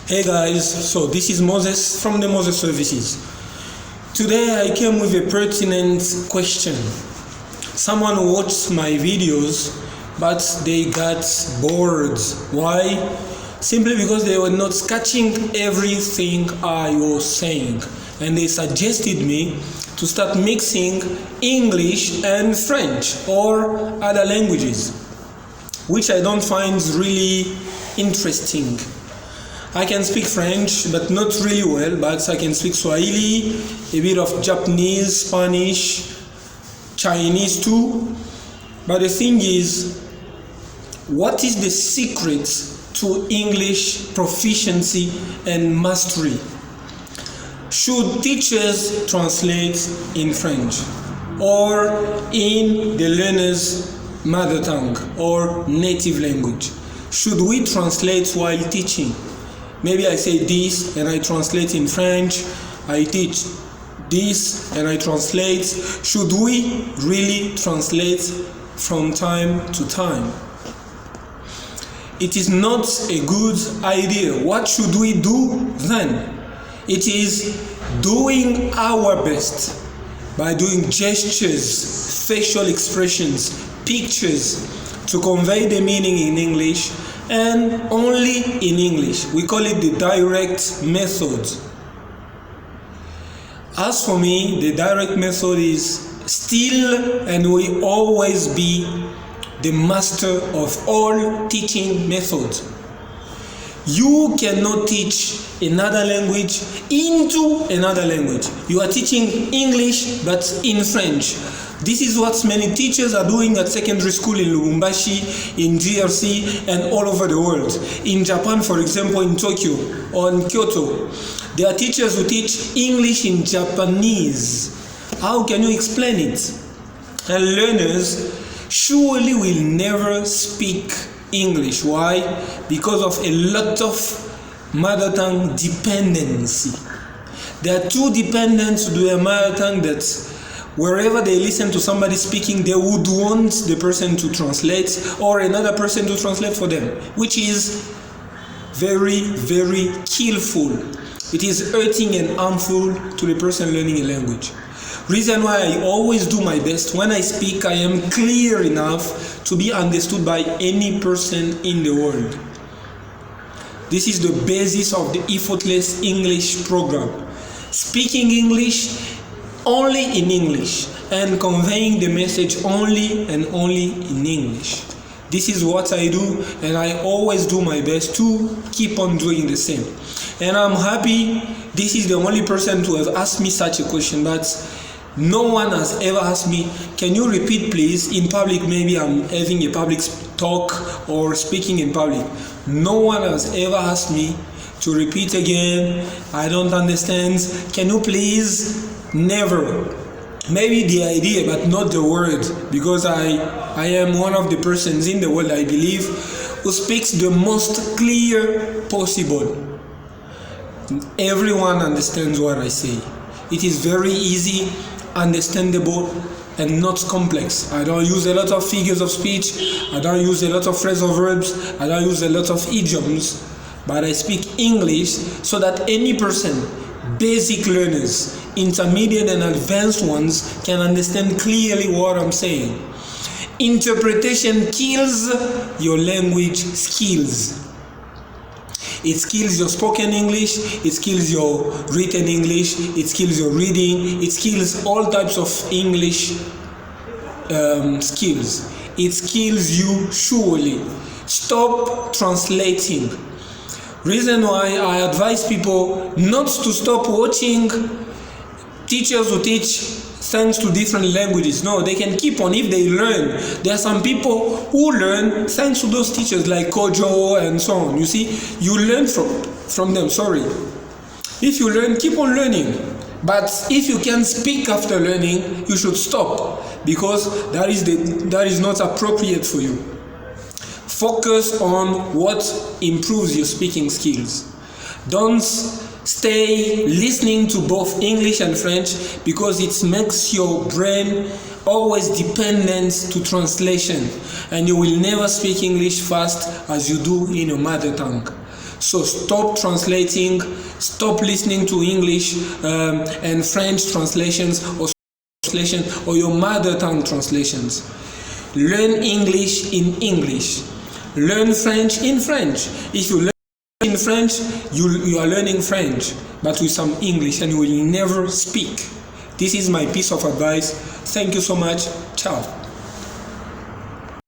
Hey guys, so this is Moses from the Moses Services. Today I came with a pertinent question. Someone watched my videos but they got bored. Why? Simply because they were not catching everything I was saying, and they suggested me to start mixing English and French or other languages, which I don't find really interesting. I can speak French, but not really well, but I can speak Swahili, a bit of Japanese, Spanish, Chinese too. But the thing is, what is the secret to English proficiency and mastery? Should teachers translate in French or in the learner's mother tongue or native language? Should we translate while teaching? Maybe I say this and I translate in French, I teach this and I translate. Should we really translate from time to time? It is not a good idea. What should we do then? It is doing our best by doing gestures, facial expressions, pictures to convey the meaning in English, and only in English. We call it the direct method. As for me, the direct method is still and will always be the master of all teaching methods. You cannot teach another language into another language. You are teaching English but in French. This is what many teachers are doing at secondary school in Lubumbashi, in DRC, and all over the world. In Japan, for example, in Tokyo or in Kyoto, there are teachers who teach English in Japanese. How can you explain it? And learners surely will never speak English. Why? Because of a lot of mother tongue dependency. They are too dependent to their mother tongue that wherever they listen to somebody speaking, they would want the person to translate or another person to translate for them, which is very, very killful. It is hurting and harmful to the person learning a language. Reason why I always do my best when I speak, I am clear enough to be understood by any person in the world. This is the basis of the effortless English program. Speaking English only in English and conveying the message only and only in English. This is what I do, and I always do my best to keep on doing the same. And I'm happy this is the only person to have asked me such a question, but no one has ever asked me, can you repeat please in public? Maybe I'm having a public talk or speaking in public. No one has ever asked me to repeat again. I don't understand. Can you please? Never. Maybe the idea, but not the word, because I am one of the persons in the world, I believe, who speaks the most clear possible. Everyone understands what I say. It is very easy, understandable, and not complex. I don't use a lot of figures of speech. I don't use a lot of phrasal verbs. I don't use a lot of idioms. But I speak English so that any person, basic learners, intermediate and advanced ones, can understand clearly what I'm saying. Interpretation kills your language skills. It kills your spoken English, it kills your written English, it kills your reading, it kills all types of English skills. It kills you surely. Stop translating. Reason why I advise people not to stop watching teachers who teach thanks to different languages. No, they can keep on if they learn. There are some people who learn thanks to those teachers like Kojo and so on. You see, you learn from them, sorry. If you learn, keep on learning. But if you can speak after learning, you should stop, because that is not appropriate for you. Focus on what improves your speaking skills. Don't stay listening to both English and French, because it makes your brain always dependent to translation, and you will never speak English fast as you do in your mother tongue. So stop translating, stop listening to English and French translations or your mother tongue translations. Learn English in English. Learn French in French. If you learn in French, you are learning French, but with some English, and you will never speak. This is my piece of advice. Thank you so much. Ciao.